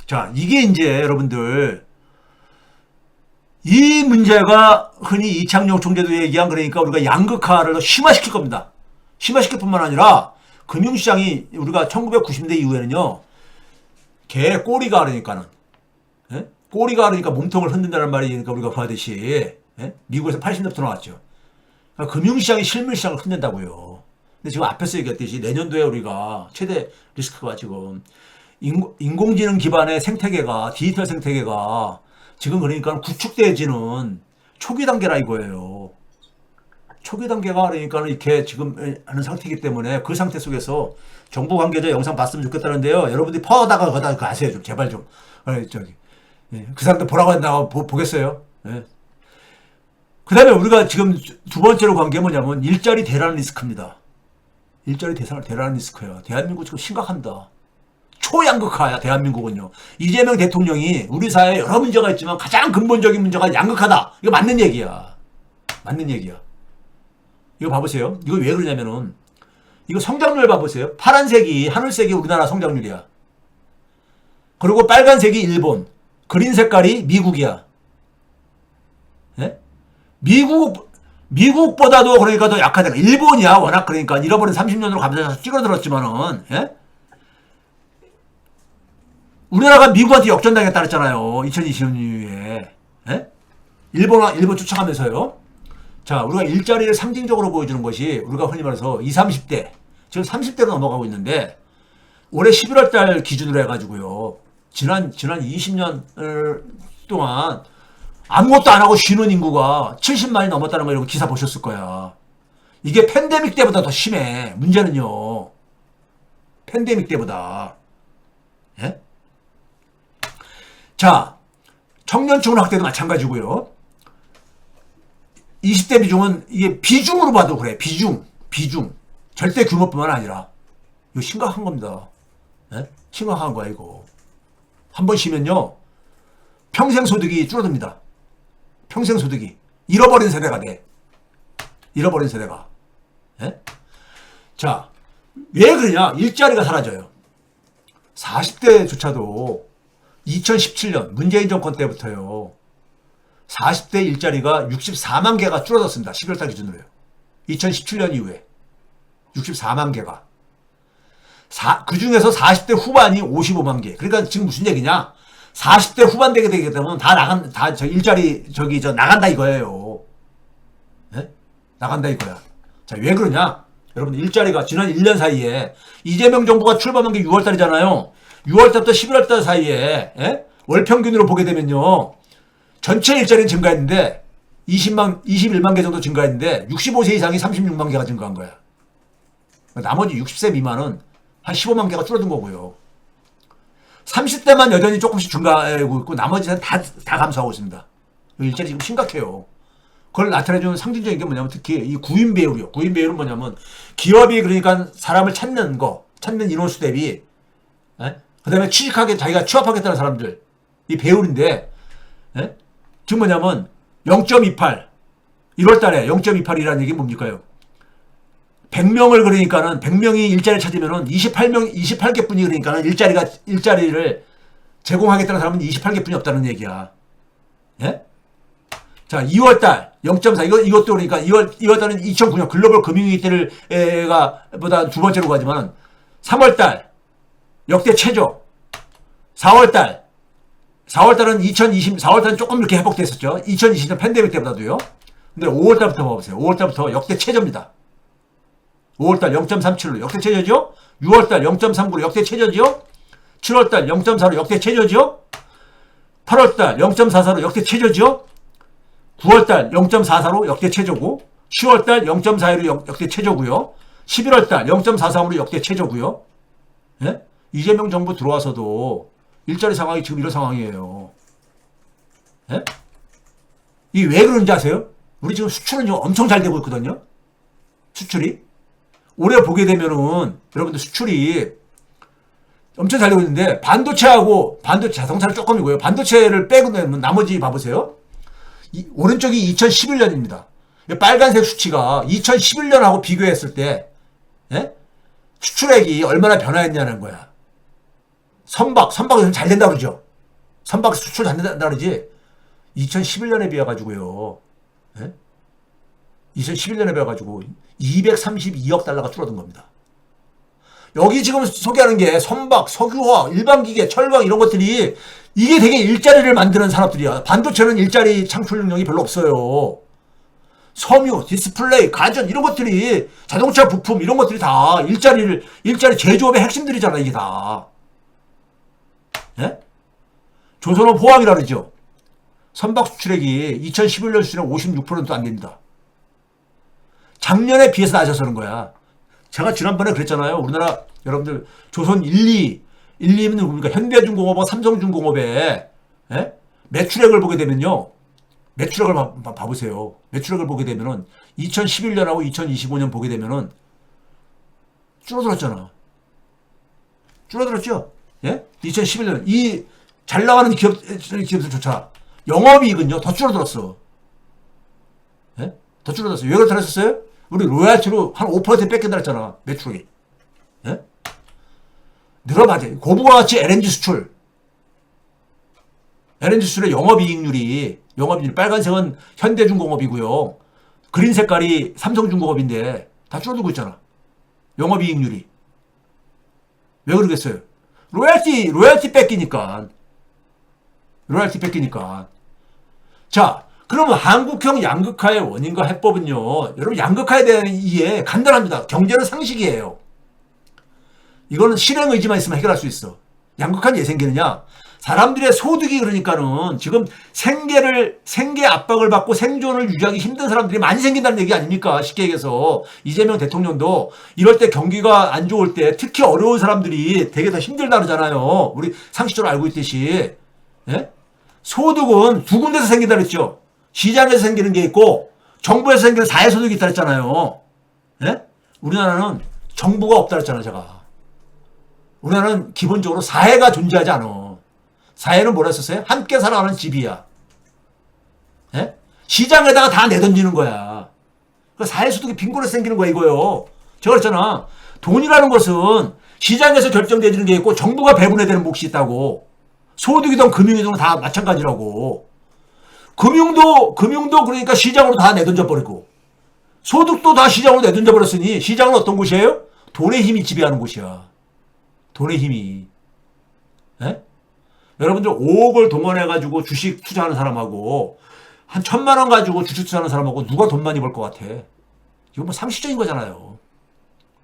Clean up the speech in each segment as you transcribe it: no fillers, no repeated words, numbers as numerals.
자, 이게 이제 여러분들 이 문제가 흔히 이창용 총재도 얘기한 그러니까 우리가 양극화를 더 심화시킬 겁니다. 심화시킬 뿐만 아니라 금융시장이 우리가 1990년대 이후에는요. 개 꼬리가 그러니까는 예? 꼬리가 그러니까 몸통을 흔든다는 말이니까 우리가 봐듯이 예? 미국에서 80년부터 나왔죠. 그러니까 금융시장이 실물시장을 흔든다고요. 근데 지금 앞에서 얘기했듯이 내년도에 우리가 최대 리스크가 지금 인공지능 기반의 생태계가 디지털 생태계가 지금 그러니까 구축되어지는 초기 단계라 이거예요. 초기 단계가 그러니까 이렇게 지금 하는 상태이기 때문에 그 상태 속에서 정부 관계자 영상 봤으면 좋겠다는데요. 여러분들이 퍼다가 거다 아세요 좀 제발 좀 저기 그 사람들 보라고 한다고 보겠어요. 예. 그다음에 우리가 지금 두 번째로 간 게 뭐냐면 일자리 대란 리스크입니다. 일자리 대란 리스크예요. 대한민국 지금 심각합니다. 초양극화야 대한민국은요. 이재명 대통령이 우리 사회에 여러 문제가 있지만 가장 근본적인 문제가 양극화다. 이거 맞는 얘기야. 맞는 얘기야. 이거 봐보세요. 이거 왜 그러냐면은 이거 성장률 봐보세요. 파란색이 하늘색이 우리나라 성장률이야. 그리고 빨간색이 일본, 그린 색깔이 미국이야. 예? 미국보다도 그러니까 더 약하다. 일본이야 워낙 그러니까 잃어버린 30년으로 감사해서 찌그러들었지만은 예? 우리나라가 미국한테 역전당했다 그랬잖아요. 2020년에 예? 일본 쫓아가면서요. 자, 우리가 일자리를 상징적으로 보여주는 것이 우리가 흔히 말해서 20, 30대 지금 30대로 넘어가고 있는데 올해 11월 달 기준으로 해가지고요. 지난 20년 동안 아무것도 안 하고 쉬는 인구가 70만이 넘었다는 거 여러분 기사 보셨을 거야. 이게 팬데믹 때보다 더 심해. 문제는요. 팬데믹 때보다. 예? 자, 청년층 확대도 마찬가지고요. 20대 비중은 이게 비중으로 봐도 그래. 비중. 절대 규모뿐만 아니라 이거 심각한 겁니다. 예? 심각한 거야 이거. 한 번 쉬면요. 평생 소득이 줄어듭니다. 평생 소득이. 잃어버린 세대가 돼. 잃어버린 세대가. 예? 자, 왜 그러냐? 일자리가 사라져요. 40대조차도 2017년 문재인 정권 때부터요. 40대 일자리가 64만 개가 줄어들었습니다. 12월달 기준으로요. 2017년 이후에 64만 개가. 그 중에서 40대 후반이 55만 개. 그러니까 지금 무슨 얘기냐? 40대 후반 되게 되면 다 저 일자리 나간다 이거예요. 네? 나간다 이거야. 자, 왜 그러냐? 여러분 일자리가 지난 1년 사이에 이재명 정부가 출범한 게 6월 달이잖아요. 6월 달부터 11월 달 사이에 예? 월 평균으로 보게 되면요. 전체 일자리는 증가했는데 21만 개 정도 증가했는데 65세 이상이 36만 개가 증가한 거야. 나머지 60세 미만은 한 15만 개가 줄어든 거고요. 30대만 여전히 조금씩 증가하고 있고 나머지는 다 감소하고 있습니다. 일자리 지금 심각해요. 그걸 나타내주는 상징적인 게 뭐냐면 특히 이 구인 배율이요. 구인 배율은 뭐냐면 기업이 그러니까 사람을 찾는 인원수 대비 그 다음에 자기가 취업하겠다는 사람들 이 배율인데 지금 뭐냐면 0.28 1월 달에 0.28이라는 얘기 뭡니까요? 100명을 그러니까는 100명이 일자리를 찾으면은 28개 뿐이 그러니까는 일자리를 제공하겠다는 사람은 28개 뿐이 없다는 얘기야. 예? 자, 2월 달 0.4 이것도 그러니까 2월 달은 2009년 글로벌 금융위기 때를 보다 두 번째로 가지만 3월 달 역대 최저. 4월 달은 4월 달은 조금 이렇게 회복됐었죠. 2020년 팬데믹 때보다도요. 근데 5월 달부터 봐보세요. 5월 달부터 역대 최저입니다. 5월달 0.37로 역대 최저죠? 6월달 0.39로 역대 최저죠? 7월달 0.4로 역대 최저죠? 8월달 0.44로 역대 최저죠? 9월달 0.44로 역대 최저고 10월달 0.41로 역대 최저고요. 11월달 0.43으로 역대 최저고요. 예? 이재명 정부 들어와서도 일자리 상황이 지금 이런 상황이에요. 예? 이게 왜 그런지 아세요? 우리 지금 수출은 엄청 잘 되고 있거든요. 수출이. 올해 보게 되면은 여러분들 수출이 엄청 잘 되고 있는데 반도체 자동차는 조금이고요. 반도체를 빼고 내면 나머지 봐보세요. 오른쪽이 2011년입니다. 빨간색 수치가 2011년하고 비교했을 때 수출액이 얼마나 변화했냐는 거야. 선박은 잘 된다 그러죠. 선박 수출 잘 된다 그러지. 2011년에 비해 가지고요. 예? 2011년에 비해 가지고 232억 달러가 줄어든 겁니다. 여기 지금 소개하는 게 선박, 석유화, 일반기계, 철강 이런 것들이 이게 되게 일자리를 만드는 산업들이야. 반도체는 일자리 창출 능력이 별로 없어요. 섬유, 디스플레이, 가전 이런 것들이 자동차 부품 이런 것들이 다 일자리 제조업의 핵심들이잖아 이게 다. 예? 조선업 호황이라 그러죠. 선박 수출액이 2011년 수준에 56%도 안 됩니다. 작년에 비해서 낮아서는 거야. 제가 지난번에 그랬잖아요. 우리나라 여러분들 조선 1,2는 누굽니까? 현대중공업과 삼성중공업의 예? 매출액을 보게 되면요. 매출액을 봐보세요. 매출액을 보게 되면은 2011년하고 2025년 보게 되면은 줄어들었잖아. 줄어들었죠? 예? 2011년 이 잘 나가는 기업들조차 영업이익은요 더 줄어들었어. 예? 더 줄어들었어요. 왜 그렇다 했었어요? 우리 로얄티로 한 5% 뺏긴다 했잖아. 매출이. 예? 늘어나지. 고부가 같이 LNG 수출의 영업이익률이 빨간색은 현대중공업이고요. 그린 색깔이 삼성중공업인데 다 줄어들고 있잖아. 영업이익률이. 왜 그러겠어요? 로얄티 뺏기니까. 자, 그러면 한국형 양극화의 원인과 해법은요. 여러분 양극화에 대한 이해 간단합니다. 경제는 상식이에요. 이거는 실행 의지만 있으면 해결할 수 있어. 양극화는 왜 생기느냐? 사람들의 소득이 그러니까는 지금 생계 압박을 받고 생존을 유지하기 힘든 사람들이 많이 생긴다는 얘기 아닙니까? 쉽게 얘기해서 이재명 대통령도 이럴 때 경기가 안 좋을 때 특히 어려운 사람들이 되게 더 힘들다 그러잖아요. 우리 상식적으로 알고 있듯이. 예? 소득은 두 군데서 생긴다 그랬죠. 시장에서 생기는 게 있고 정부에서 생기는 사회소득이 있다 그랬잖아요. 예? 우리나라는 정부가 없다 그랬잖아요. 제가. 우리나라는 기본적으로 사회가 존재하지 않아. 사회는 뭐라 했었어요? 함께 살아가는 집이야. 예? 시장에다가 다 내던지는 거야. 그 사회소득이 빈곤에서 생기는 거야 이거요. 제가 그랬잖아. 돈이라는 것은 시장에서 결정되는 게 있고 정부가 배분해야 되는 몫이 있다고. 소득이든 금융이든 다 마찬가지라고. 금융도 그러니까 시장으로 다 내던져 버리고 소득도 다 시장으로 내던져 버렸으니 시장은 어떤 곳이에요? 돈의 힘이 지배하는 곳이야. 돈의 힘이. 예? 여러분들 5억을 동원해가지고 주식 투자하는 사람하고 한 1,000만 원 가지고 주식 투자하는 사람하고 누가 돈 많이 벌 것 같아? 이거 뭐 상식적인 거잖아요.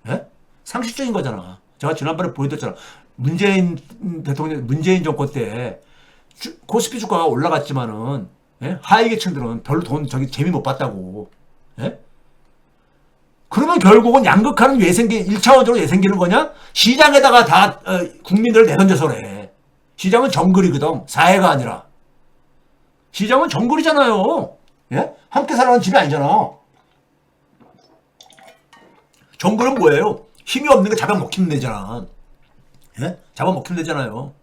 예? 상식적인 거잖아. 제가 지난번에 보여드렸잖아. 문재인 정권 때 코스피 주가가 올라갔지만은 예? 하위계층들은 별로 재미 못 봤다고. 예? 그러면 결국은 양극화는 왜 1차원적으로 왜 생기는 거냐? 시장에다가 다 국민들을 내던져서 그래. 시장은 정글이거든. 사회가 아니라. 시장은 정글이잖아요. 예? 함께 살아가는 집이 아니잖아. 정글은 뭐예요? 힘이 없는 거 잡아먹히면 되잖아. 예? 잡아먹히면 되잖아요.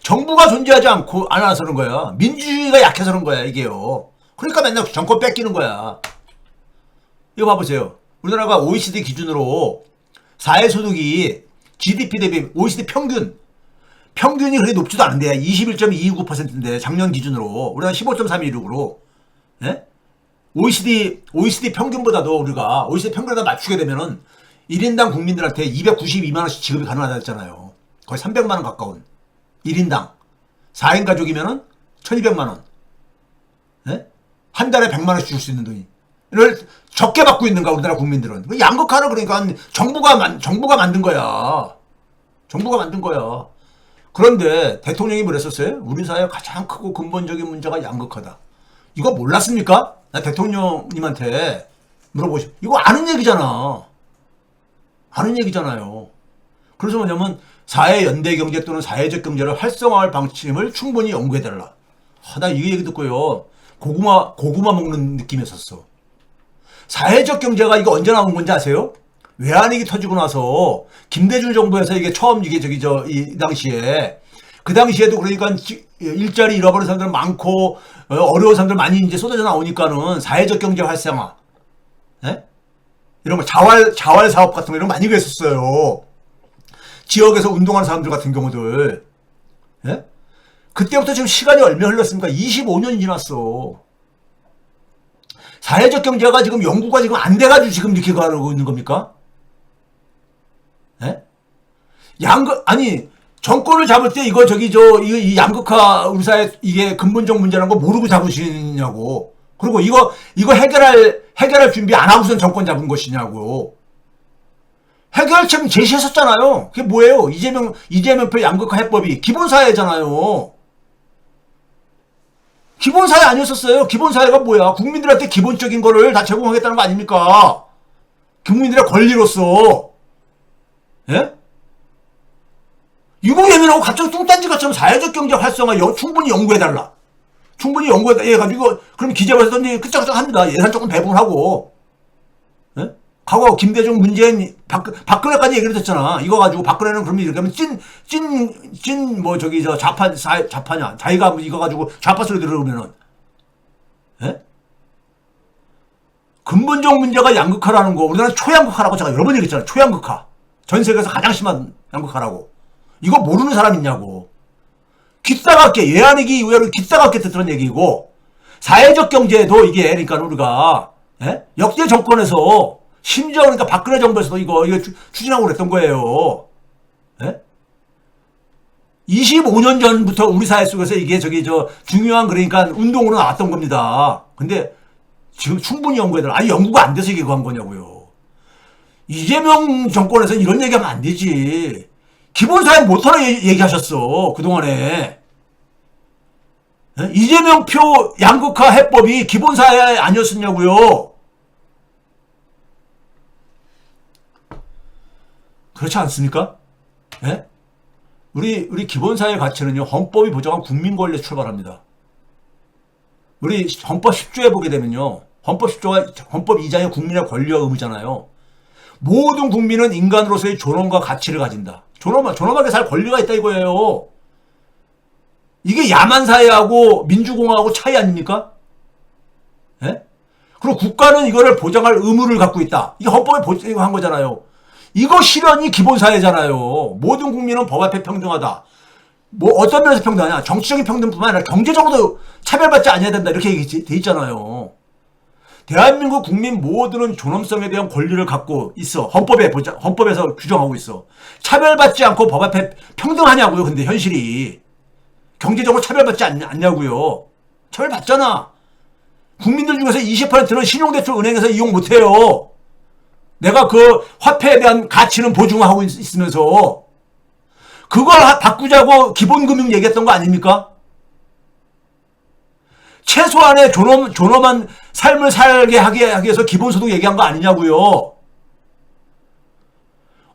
정부가 존재하지 않아서 그런 거야. 민주주의가 약해서 그런 거야, 이게요. 그러니까 맨날 정권 뺏기는 거야. 이거 봐보세요. 우리나라가 OECD 기준으로 사회소득이 GDP 대비 OECD 평균이 그렇게 높지도 않은데 21.229%인데 작년 기준으로 우리가 15.316으로 예? OECD 평균보다도 우리가 OECD 평균에다 맞추게 되면은 1인당 국민들한테 292만 원씩 지급이 가능하다 했잖아요. 거의 300만 원 가까운 1인당 4인 가족이면은 1200만 원. 예? 한 달에 100만 원씩 줄 수 있는 돈이. 이걸 적게 받고 있는가 우리나라 국민들은. 양극화를 그러니까 정부가 만든 거야. 정부가 만든 거야. 그런데 대통령이 뭐랬었어요? 우리 사회의 가장 크고 근본적인 문제가 양극화다. 이거 몰랐습니까? 나 대통령님한테 물어보시오. 이거 아는 얘기잖아. 아는 얘기잖아요. 그래서 뭐냐면 사회 연대 경제 또는 사회적 경제를 활성화할 방침을 충분히 연구해달라. 나 이 얘기 듣고요. 고구마 먹는 느낌이었었어. 사회적 경제가 이거 언제 나온 건지 아세요? 외환위기 터지고 나서 김대중 정부에서 이게 처음 이 당시에 그 당시에도 그러니까 일자리 잃어버린 사람들 많고 어려운 사람들 많이 이제 쏟아져 나오니까는 사회적 경제 활성화, 예? 이런 거 자활 사업 같은 거 이런 거 많이 그랬었어요. 지역에서 운동하는 사람들 같은 경우들. 예? 그때부터 지금 시간이 얼마 흘렀습니까? 25년이 지났어. 사회적 경제가 지금 연구가 지금 안 돼가지고 지금 이렇게 가고 있는 겁니까? 예? 아니, 정권을 잡을 때 이 양극화 우리 사회 이게 근본적 문제라는 거 모르고 잡으시냐고. 그리고 이거 해결할 준비 안 하고선 정권 잡은 것이냐고. 해결책 제시했었잖아요. 그게 뭐예요? 이재명표 양극화 해법이 기본사회잖아요. 기본사회 아니었었어요? 기본사회가 뭐야? 국민들한테 기본적인 거를 다 제공하겠다는 거 아닙니까? 국민들의 권리로서. 예? 유공예민하고 갑자기 뚱딴지같이 사회적 경제 활성화 충분히 연구해달라. 충분히 연구해가지고, 그럼 기재부에서든지 끄적끄적 합니다. 예산 조금 배분하고. 예? 과거 김대중, 문재인, 박근혜까지 얘기를 했잖아. 이거 가지고 박근혜는 그러면 이렇게 하면 좌파냐. 자기가 이거 가지고 좌파 소리 들으면은. 예? 근본적 문제가 양극화라는 거. 우리나라는 초양극화라고 제가 여러 번 얘기했잖아요. 초양극화. 전 세계에서 가장 심한 양극화라고. 이거 모르는 사람 있냐고. 기싸갑게, 예안이기 이후로 기싸갑게 듣던 얘기고, 사회적 경제도 이게, 그러니까 우리가, 예? 역대 정권에서, 심지어 그러니까 박근혜 정부에서도 이거 추진하고 그랬던 거예요. 예? 25년 전부터 우리 사회 속에서 이게 중요한 그러니까 운동으로 나왔던 겁니다. 근데 지금 충분히 연구해도, 아니, 연구가 안 돼서 이게 그거 한 거냐고요. 이재명 정권에서는 이런 얘기하면 안 되지. 기본사회 못하러 얘기하셨어, 그동안에. 예? 이재명표 양극화 해법이 기본사회 아니었었냐고요. 그렇지 않습니까? 예? 우리 기본사회 가치는요, 헌법이 보장한 국민권리에 출발합니다. 우리 헌법 10조에 보게 되면요, 헌법 10조가 헌법 2장의 국민의 권리와 의무잖아요. 모든 국민은 인간으로서의 존엄과 가치를 가진다. 존엄하게 살 권리가 있다 이거예요. 이게 야만사회하고 민주공화하고 차이 아닙니까? 예? 그리고 국가는 이거를 보장할 의무를 갖고 있다. 이게 헌법에 보장한 거잖아요. 이거 실현이 기본사회잖아요. 모든 국민은 법 앞에 평등하다. 뭐 어떤 면에서 평등하냐? 정치적인 평등뿐만 아니라 경제적으로도 차별받지 않아야 된다. 이렇게 돼 있잖아요. 대한민국 국민 모두는 존엄성에 대한 권리를 갖고 있어. 헌법에서 규정하고 있어. 차별받지 않고 법 앞에 평등하냐고요. 근데 현실이. 경제적으로 차별받지 않냐고요. 차별받잖아. 국민들 중에서 20%는 신용대출 은행에서 이용 못해요. 내가 그 화폐에 대한 가치는 보증하고 있으면서 그걸 바꾸자고 기본금융 얘기했던 거 아닙니까? 최소한의 존엄한 삶을 살게 하기 위해서 기본소득 얘기한 거 아니냐고요.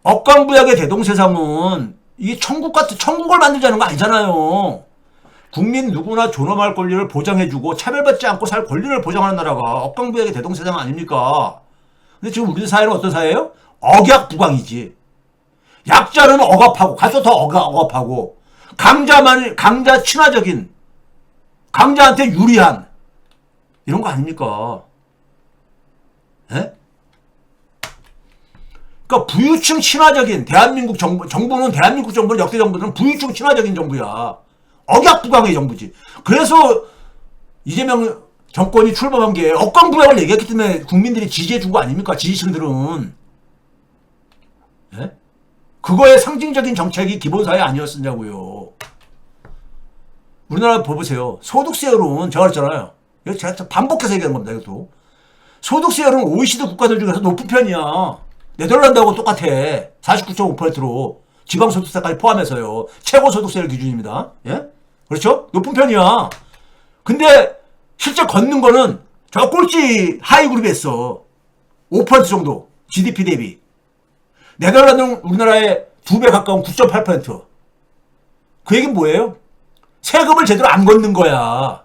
억강부약의 대동세상은 이게 천국을 만들자는 거 아니잖아요. 국민 누구나 존엄할 권리를 보장해주고 차별받지 않고 살 권리를 보장하는 나라가 억강부약의 대동세상 아닙니까? 근데 지금 우리 사회는 어떤 사회예요? 억약부강이지. 약자는 억압하고, 갈수록 더 억압하고, 강자 친화적인, 강자한테 유리한, 이런 거 아닙니까? 예? 그러니까 부유층 친화적인 대한민국 정부는 역대 정부는 부유층 친화적인 정부야. 억약부강의 정부지. 그래서 이재명 정권이 출범한 게 억강부약을 얘기했기 때문에 국민들이 지지해준 거 아닙니까? 지지층들은. 예? 그거의 상징적인 정책이 기본사회 아니었었냐고요. 우리나라 보세요. 소득세율은 제가 그랬잖아요. 이거 제가 반복해서 얘기하는 겁니다. 이것도. 소득세율은 OECD 국가들 중에서 높은 편이야. 네덜란드하고 똑같아. 49.5%로. 지방소득세까지 포함해서요. 최고 소득세율 기준입니다. 예? 그렇죠? 높은 편이야. 근데 실제 걷는 거는 저 꼴찌 하위 그룹에 있어. 5% 정도. GDP 대비. 네덜란드는 우리나라의 2배 가까운 9.8%. 그 얘기는 뭐예요? 세금을 제대로 안 걷는 거야.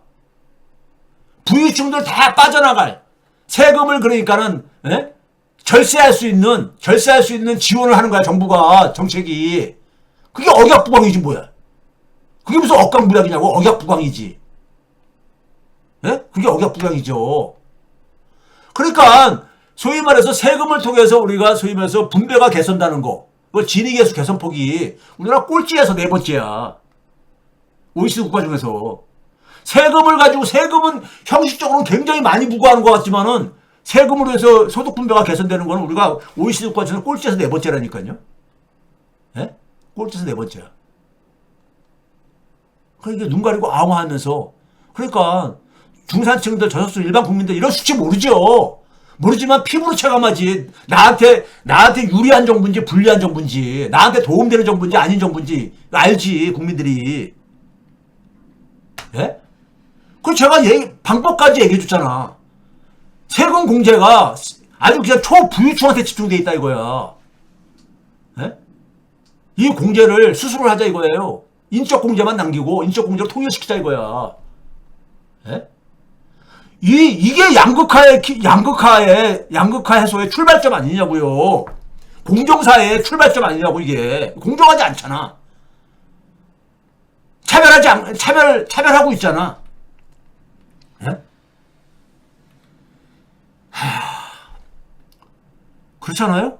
부유층들 다 빠져나갈. 세금을 그러니까는, 예? 절세할 수 있는 지원을 하는 거야, 정부가, 정책이. 그게 억약부강이지, 뭐야. 그게 무슨 억강부약이냐고, 억약부강이지. 예? 그게 억약부강이죠. 그러니까, 소위 말해서 세금을 통해서 우리가 소위 말해서 분배가 개선되는 거. 그 진위계수 개선폭이 우리나라 꼴찌에서 네 번째야. OECD 국가 중에서. 세금을 가지고 세금은 형식적으로는 굉장히 많이 부과하는 것 같지만은 세금으로 해서 소득 분배가 개선되는 거는 우리가 OECD 국가 중에서 꼴찌에서 네 번째라니까요. 예? 꼴찌에서 네 번째야. 그러니까 눈 가리고 아웅하면서 그러니까 중산층들 저소득 일반 국민들 이런 수치 모르죠. 모르지만 피부로 체감하지. 나한테 유리한 정부인지 불리한 정부인지 나한테 도움되는 정부인지 아닌 정부인지 알지 국민들이. 예? 그 제가 방법까지 얘기해 줬잖아. 세금 공제가 아주 그냥 초부유층한테 집중돼 있다 이거야. 예? 이 공제를 수술을 하자 이거예요. 인적 공제만 남기고 인적 공제로 통일시키자 이거야. 예? 이게 양극화 해소의 출발점 아니냐고요. 공정사의 출발점 아니냐고 이게. 공정하지 않잖아. 차별하고 있잖아. 예? 그렇잖아요?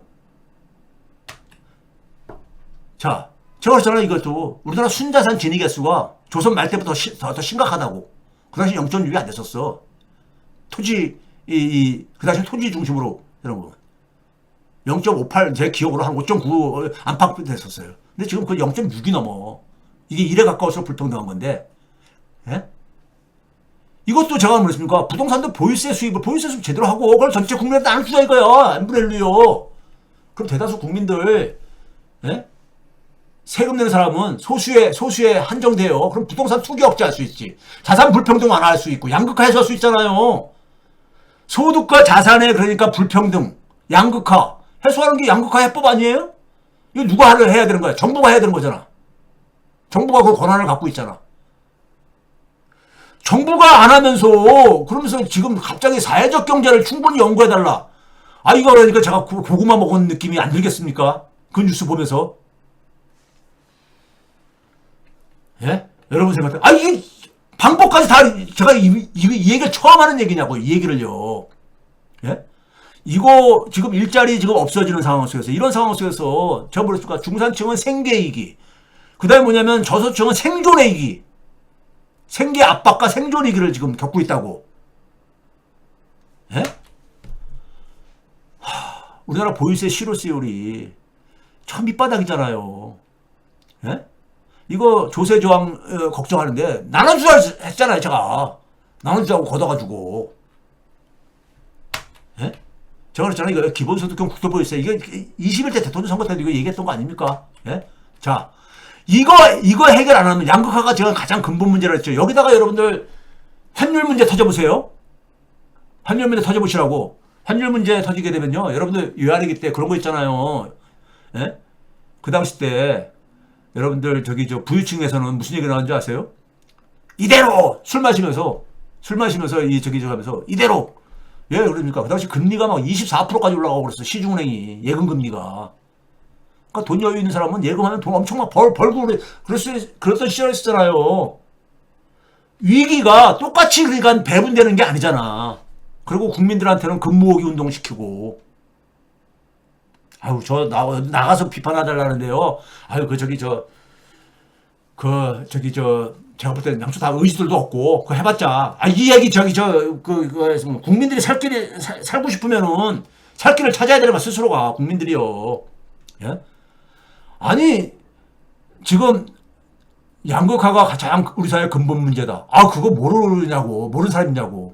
자, 제가 그랬잖아요, 이것도. 우리나라 순자산 진위 개수가 조선 말 때부터 더 심각하다고. 그 당시 0.6이 안 됐었어. 그 당시 토지 중심으로, 여러분. 0.58, 제 기억으로 한 5.9 안팎 됐었어요. 근데 지금 그 0.6이 넘어. 이게 1에 가까워서 불평등한 건데, 예? 이것도 제가 뭐랬습니까? 부동산도 보유세 수입 제대로 하고, 그걸 전체 국민한테 나눠주자 이거야. 안 부렐루요. 그럼 대다수 국민들, 예? 세금 내는 사람은 소수에 한정돼요. 그럼 부동산 투기 억제할 수 있지. 자산 불평등 완화할 수 있고, 양극화 해소할 수 있잖아요. 소득과 자산의 그러니까 불평등, 양극화. 해소하는 게 양극화 해법 아니에요? 이거 누가 해야 되는 거야? 정부가 해야 되는 거잖아. 정부가 그 권한을 갖고 있잖아. 정부가 안 하면서 그러면서 지금 갑자기 사회적 경제를 충분히 연구해달라. 아 이거 그러니까 제가 고구마 먹은 느낌이 안 들겠습니까? 그 뉴스 보면서. 예? 여러분 생각해. 아 이게 방법까지 다 제가 이 얘기를 처음 하는 얘기냐고 이 얘기를요. 예? 이거 지금 일자리 지금 없어지는 상황 속에서 이런 상황 속에서 제가 뭐랬을까? 중산층은 생계이기. 그 다음에 뭐냐면 저소득층은 생존의 위기. 생계 압박과 생존 위기를 지금 겪고 있다고. 예? 우리나라 보유세 실효세율이 참 밑바닥이잖아요. 예? 이거 조세 저항 걱정하는데 나눠주자 했잖아요 제가. 나눠주자고 걷어가지고. 예? 제가 그랬잖아요. 이거 기본소득형 국토보유세 이게 21대 대통령 선거 때도 이거 얘기했던 거 아닙니까? 예? 자. 이거 해결 안 하면 양극화가 제가 가장 근본 문제라 했죠. 여기다가 여러분들 환율 문제 터져보세요. 환율 문제 터져보시라고. 환율 문제 터지게 되면요. 여러분들 외환위기 때 그런 거 있잖아요. 예? 그 당시 때 여러분들 부유층에서는 무슨 얘기 나왔는지 아세요? 이대로 술 마시면서 하면서 이대로 왜 그럽니까? 그 당시 금리가 막 24%까지 올라가고 그랬어. 시중은행이 예금 금리가. 그러니까 돈 여유 있는 사람은 예금하면 돈 엄청 막 벌고 그랬던 시절이 있었잖아요. 위기가 똑같이 그러니까 배분되는 게 아니잖아. 그리고 국민들한테는 금모으기 운동시키고. 아유, 나가서 비판하달라는데요. 아유, 제가 볼 때는 양쪽 다 의지들도 없고, 그거 해봤자. 이 얘기 국민들이 살고 싶으면은 살 길을 찾아야 되는 거야, 스스로가. 국민들이요. 예? 아니 지금 양극화가 가장 우리 사회의 근본 문제다. 그거 모르는 사람이냐고.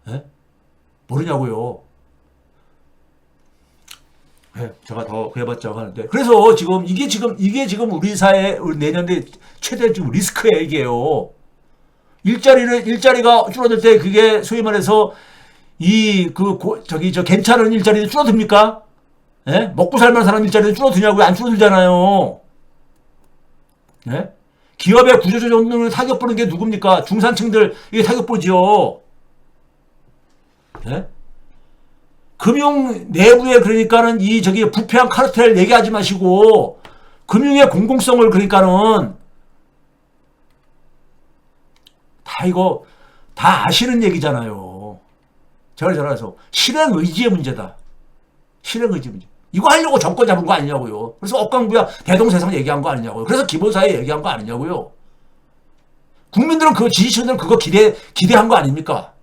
예? 모르냐고요. 예, 제가 더 해봤자 하는데. 그래서 이게 지금 우리 사회 내년에 최대 지금 리스크예요 이게요. 일자리가 줄어들 때 그게 소위 말해서 괜찮은 일자리는 줄어듭니까? 예? 먹고 살만한 사람 일자리는 줄어드냐고요? 안 줄어들잖아요. 예? 기업의 구조조정을 타격 보는 게 누굽니까? 중산층들 이게 타격 보죠. 예? 금융 내부에 그러니까는 부패한 카르텔 얘기하지 마시고 금융의 공공성을 그러니까는 다 아시는 얘기잖아요. 제가 전화해서 실행 의지의 문제다. 실행 의지 문제. 이거 하려고 정권 잡은 거 아니냐고요. 그래서 억강부야 대동세상 얘기한 거 아니냐고요. 그래서 기본사회 얘기한 거 아니냐고요. 국민들은 그 지지층들은 그거 기대한 거 아닙니까?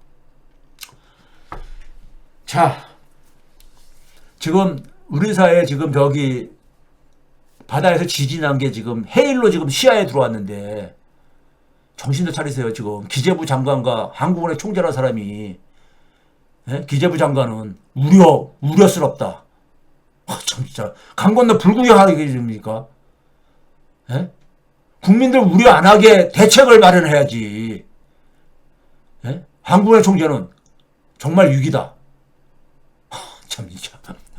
자, 지금 우리 사회에 지금 저기 바다에서 지진한 게 지금 해일로 지금 시야에 들어왔는데 정신을 차리세요. 지금 기재부 장관과 한국은행 총재라는 사람이 기재부 장관은 우려스럽다. 참 진짜 강 건너 불구경하게 됩니까? 국민들 우려 안 하게 대책을 마련해야지. 한국은행 총재는 정말 위기다. 참 진짜.